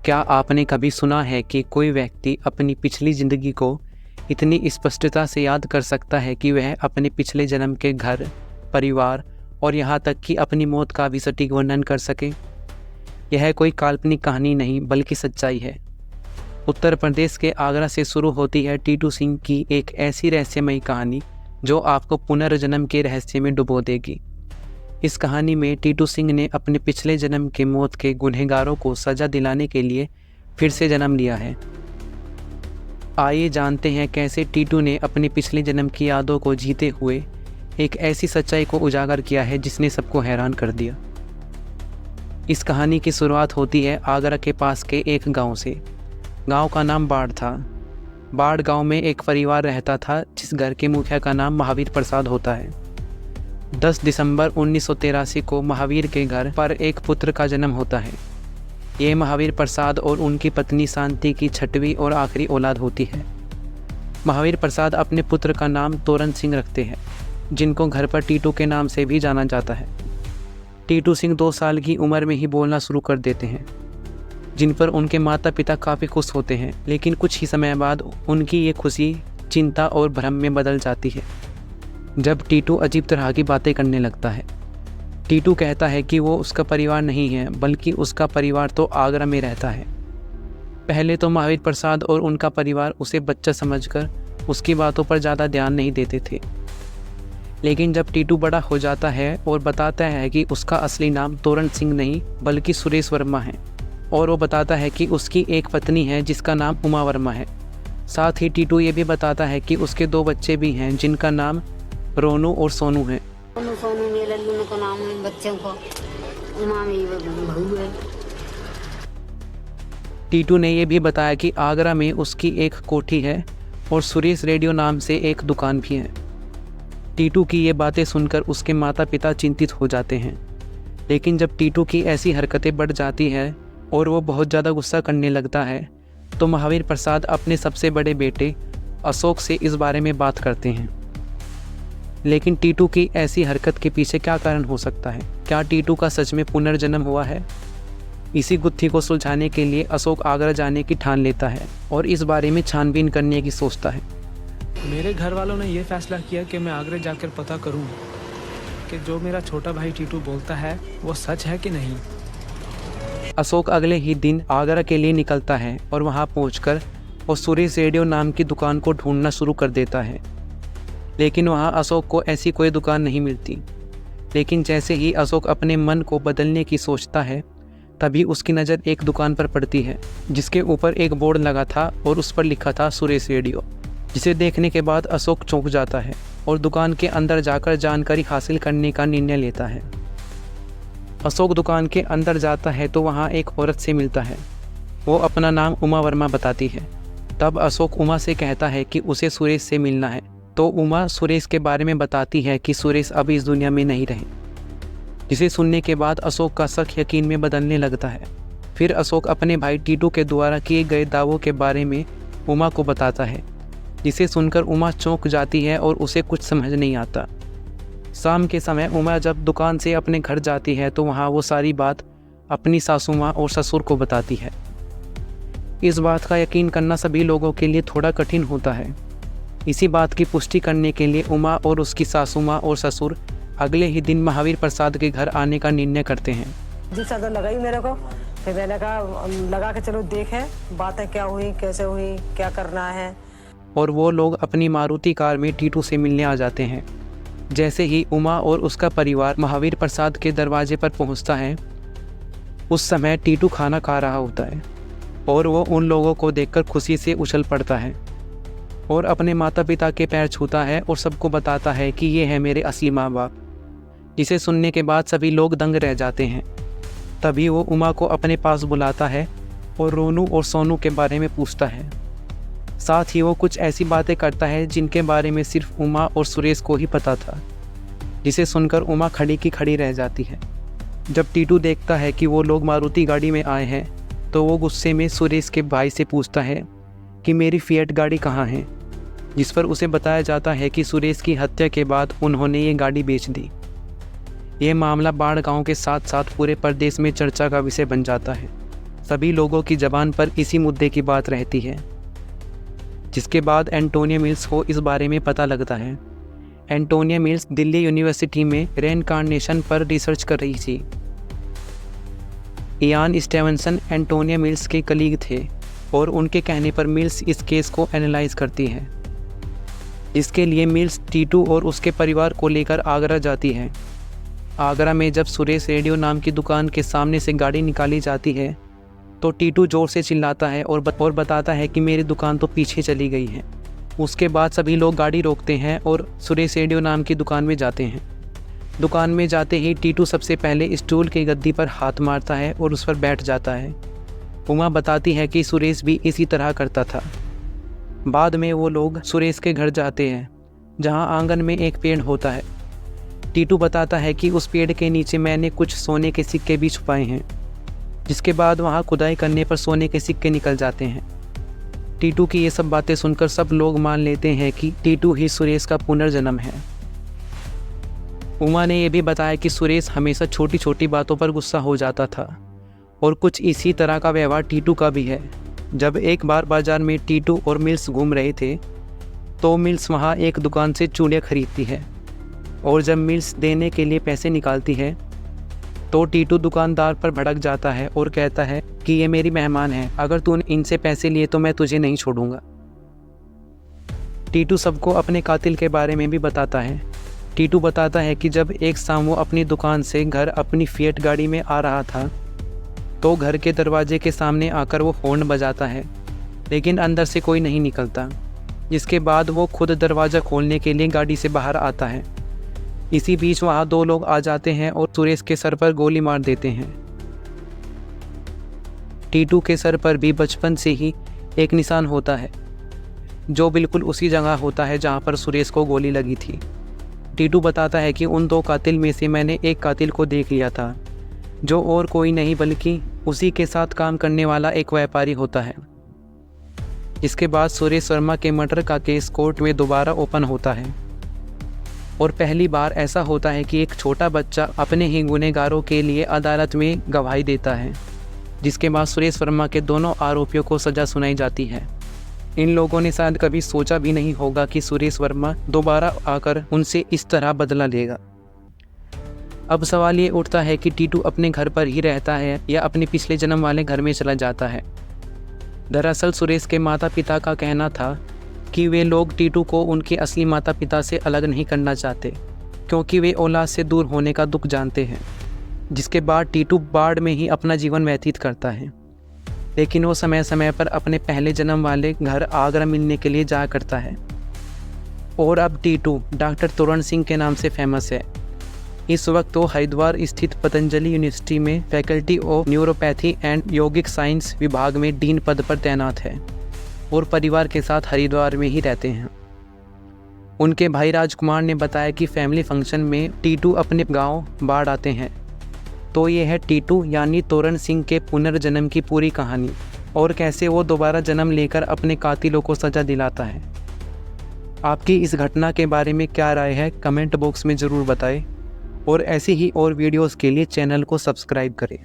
क्या आपने कभी सुना है कि कोई व्यक्ति अपनी पिछली ज़िंदगी को इतनी स्पष्टता से याद कर सकता है कि वह अपने पिछले जन्म के घर, परिवार और यहाँ तक कि अपनी मौत का भी सटीक वर्णन कर सके? यह कोई काल्पनिक कहानी नहीं बल्कि सच्चाई है। उत्तर प्रदेश के आगरा से शुरू होती है टीटू सिंह की एक ऐसी रहस्यमयी कहानी जो आपको पुनर्जन्म के रहस्य में डुबो देगी। इस कहानी में टीटू सिंह ने अपने पिछले जन्म के मौत के गुनहगारों को सज़ा दिलाने के लिए फिर से जन्म लिया है। आइए जानते हैं कैसे टीटू ने अपने पिछले जन्म की यादों को जीते हुए एक ऐसी सच्चाई को उजागर किया है जिसने सबको हैरान कर दिया। इस कहानी की शुरुआत होती है आगरा के पास के एक गांव से। गांव का नाम बाढ़ था। बाढ़ गांव में एक परिवार रहता था जिस घर के मुखिया का नाम महावीर प्रसाद होता है। 10 दिसंबर 1983 को महावीर के घर पर एक पुत्र का जन्म होता है। ये महावीर प्रसाद और उनकी पत्नी शांति की छठवीं और आखिरी औलाद होती है। महावीर प्रसाद अपने पुत्र का नाम तोरण सिंह रखते हैं, जिनको घर पर टीटू के नाम से भी जाना जाता है। टीटू सिंह 2 साल की उम्र में ही बोलना शुरू कर देते हैं, जिन पर उनके माता पिता काफ़ी खुश होते हैं। लेकिन कुछ ही समय बाद उनकी ये खुशी चिंता और भ्रम में बदल जाती है जब टीटू अजीब तरह की बातें करने लगता है। टीटू कहता है कि वो उसका परिवार नहीं है बल्कि उसका परिवार तो आगरा में रहता है। पहले तो महावीर प्रसाद और उनका परिवार उसे बच्चा समझकर उसकी बातों पर ज़्यादा ध्यान नहीं देते थे। लेकिन जब टीटू बड़ा हो जाता है और बताता है कि उसका असली नाम तोरण सिंह नहीं बल्कि सुरेश वर्मा है, और वो बताता है कि उसकी एक पत्नी है जिसका नाम उमा वर्मा है। साथ ही टीटू ये भी बताता है कि उसके 2 बच्चे भी हैं जिनका नाम रोनू और सोनू है। सोनू मेरे लल्लू का नाम है, बच्चों को उमा में बहू है। टीटू ने यह भी बताया कि आगरा में उसकी एक कोठी है और सुरेश रेडियो नाम से एक दुकान भी है। टीटू की ये बातें सुनकर उसके माता पिता चिंतित हो जाते हैं। लेकिन जब टीटू की ऐसी हरकतें बढ़ जाती है और वो बहुत ज़्यादा गुस्सा करने लगता है तो महावीर प्रसाद अपने सबसे बड़े बेटे अशोक से इस बारे में बात करते हैं। लेकिन टीटू की ऐसी हरकत के पीछे क्या कारण हो सकता है? क्या टीटू का सच में पुनर्जन्म हुआ है? इसी गुत्थी को सुलझाने के लिए अशोक आगरा जाने की ठान लेता है और इस बारे में छानबीन करने की सोचता है। मेरे घर वालों ने यह फैसला किया कि मैं आगरा जाकर पता करूं कि जो मेरा छोटा भाई टीटू बोलता है वो सच है कि नहीं। अशोक अगले ही दिन आगरा के लिए निकलता है और वहां पहुंचकर वो सुरेश रेडियो नाम की दुकान को ढूंढना शुरू कर देता है। लेकिन वहां अशोक को ऐसी कोई दुकान नहीं मिलती। लेकिन जैसे ही अशोक अपने मन को बदलने की सोचता है तभी उसकी नज़र एक दुकान पर पड़ती है जिसके ऊपर एक बोर्ड लगा था और उस पर लिखा था सुरेश रेडियो, जिसे देखने के बाद अशोक चौंक जाता है और दुकान के अंदर जाकर जानकारी हासिल करने का निर्णय लेता है। अशोक दुकान के अंदर जाता है तो वहाँ एक औरत से मिलता है। वो अपना नाम उमा वर्मा बताती है। तब अशोक उमा से कहता है कि उसे सुरेश से मिलना है। तो उमा सुरेश के बारे में बताती है कि सुरेश अब इस दुनिया में नहीं रहे, जिसे सुनने के बाद अशोक का शक यकीन में बदलने लगता है। फिर अशोक अपने भाई टीटू के द्वारा किए गए दावों के बारे में उमा को बताता है, जिसे सुनकर उमा चौंक जाती है और उसे कुछ समझ नहीं आता। शाम के समय उमा जब दुकान से अपने घर जाती है तो वहाँ वो सारी बात अपनी सासू माँ और ससुर को बताती है। इस बात का यकीन करना सभी लोगों के लिए थोड़ा कठिन होता है। इसी बात की पुष्टि करने के लिए उमा और उसकी सासू माँ और ससुर अगले ही दिन महावीर प्रसाद के घर आने का निर्णय करते हैं। जी चादर लगाई मेरे को, फिर मैंने कहा लगा के चलो देखें बातें क्या हुई, कैसे हुई, क्या करना है। और वो लोग अपनी मारुति कार में टीटू से मिलने आ जाते हैं। जैसे ही उमा और उसका परिवार महावीर प्रसाद के दरवाजे पर पहुंचता है उस समय टीटू खाना खा रहा होता है और वो उन लोगों को देखकर खुशी से उछल पड़ता है और अपने माता पिता के पैर छूता है और सबको बताता है कि ये है मेरे असली माँ बाप, जिसे सुनने के बाद सभी लोग दंग रह जाते हैं। तभी वो उमा को अपने पास बुलाता है और रोनू और सोनू के बारे में पूछता है। साथ ही वो कुछ ऐसी बातें करता है जिनके बारे में सिर्फ उमा और सुरेश को ही पता था, जिसे सुनकर उमा खड़ी की खड़ी रह जाती है। जब टीटू देखता है कि वो लोग मारुति गाड़ी में आए हैं तो वो गुस्से में सुरेश के भाई से पूछता है कि मेरी फिएट गाड़ी कहाँ है, जिस पर उसे बताया जाता है कि सुरेश की हत्या के बाद उन्होंने ये गाड़ी बेच दी। ये मामला बाढ़ गांव के साथ साथ पूरे प्रदेश में चर्चा का विषय बन जाता है। सभी लोगों की ज़बान पर इसी मुद्दे की बात रहती है। जिसके बाद एंटोनिया मिल्स को इस बारे में पता लगता है। एंटोनिया मिल्स दिल्ली यूनिवर्सिटी में रेनकार्नेशन पर रिसर्च कर रही थी। इयान स्टीवनसन एंटोनिया मिल्स के कलीग थे और उनके कहने पर मिल्स इस केस को एनालाइज करती है। इसके लिए मिल्स टीटू और उसके परिवार को लेकर आगरा जाती है। आगरा में जब सुरेश रेडियो नाम की दुकान के सामने से गाड़ी निकाली जाती है तो टीटू जोर से चिल्लाता है और बताता है कि मेरी दुकान तो पीछे चली गई है। उसके बाद सभी लोग गाड़ी रोकते हैं और सुरेश रेडियो नाम की दुकान में जाते हैं। दुकान में जाते ही टीटू सबसे पहले स्टूल की गद्दी पर हाथ मारता है और उस पर बैठ जाता है। उमा बताती है कि सुरेश भी इसी तरह करता था। बाद में वो लोग सुरेश के घर जाते हैं जहां आंगन में एक पेड़ होता है। टीटू बताता है कि उस पेड़ के नीचे मैंने कुछ सोने के सिक्के भी छुपाए हैं, जिसके बाद वहां खुदाई करने पर सोने के सिक्के निकल जाते हैं। टीटू की ये सब बातें सुनकर सब लोग मान लेते हैं कि टीटू ही सुरेश का पुनर्जन्म है। उमा ने यह भी बताया कि सुरेश हमेशा छोटी छोटी बातों पर गुस्सा हो जाता था और कुछ इसी तरह का व्यवहार टीटू का भी है। जब एक बार बाजार में टीटू और मिल्स घूम रहे थे तो मिल्स वहां एक दुकान से चूड़ियाँ खरीदती है और जब मिल्स देने के लिए पैसे निकालती है तो टीटू दुकानदार पर भड़क जाता है और कहता है कि ये मेरी मेहमान है, अगर तूने इनसे पैसे लिए तो मैं तुझे नहीं छोड़ूंगा। टीटू सबको अपने कातिल के बारे में भी बताता है। टीटू बताता है कि जब एक शाम वो अपनी दुकान से घर अपनी फिएट गाड़ी में आ रहा था तो घर के दरवाजे के सामने आकर वो हॉर्न बजाता है, लेकिन अंदर से कोई नहीं निकलता। जिसके बाद वो खुद दरवाज़ा खोलने के लिए गाड़ी से बाहर आता है। इसी बीच वहाँ दो लोग आ जाते हैं और सुरेश के सर पर गोली मार देते हैं। टीटू के सर पर भी बचपन से ही एक निशान होता है जो बिल्कुल उसी जगह होता है जहाँ पर सुरेश को गोली लगी थी। टीटू बताता है कि उन दो कातिल में से मैंने एक कातिल को देख लिया था जो और कोई नहीं बल्कि उसी के साथ काम करने वाला एक व्यापारी होता है। इसके बाद सुरेश वर्मा के मर्डर का केस कोर्ट में दोबारा ओपन होता है और पहली बार ऐसा होता है कि एक छोटा बच्चा अपने ही गुनहगारों के लिए अदालत में गवाही देता है, जिसके बाद सुरेश वर्मा के दोनों आरोपियों को सज़ा सुनाई जाती है। इन लोगों ने शायद कभी सोचा भी नहीं होगा कि सुरेश वर्मा दोबारा आकर उनसे इस तरह बदला लेगा। अब सवाल ये उठता है कि टीटू अपने घर पर ही रहता है या अपने पिछले जन्म वाले घर में चला जाता है। दरअसल सुरेश के माता पिता का कहना था कि वे लोग टीटू को उनके असली माता पिता से अलग नहीं करना चाहते क्योंकि वे औलाद से दूर होने का दुख जानते हैं। जिसके बाद टीटू बाढ़ में ही अपना जीवन व्यतीत करता है, लेकिन वो समय समय पर अपने पहले जन्म वाले घर आगरा मिलने के लिए जाया करता है। और अब टीटू डॉक्टर तोरण सिंह के नाम से फेमस है। इस वक्त वो हरिद्वार स्थित पतंजलि यूनिवर्सिटी में faculty of neuropathy and yogic science विभाग में डीन पद पर तैनात है और परिवार के साथ हरिद्वार में ही रहते हैं। उनके भाई राजकुमार ने बताया कि फैमिली फंक्शन में टीटू अपने गांव बाढ़ आते हैं। तो ये है टीटू यानी तोरण सिंह के पुनर्जन्म की पूरी कहानी और कैसे वो दोबारा जन्म लेकर अपने कातिलों को सज़ा दिलाता है। आपकी इस घटना के बारे में क्या राय है कमेंट बॉक्स में ज़रूर बताएं और ऐसी ही और वीडियोस के लिए चैनल को सब्सक्राइब करें।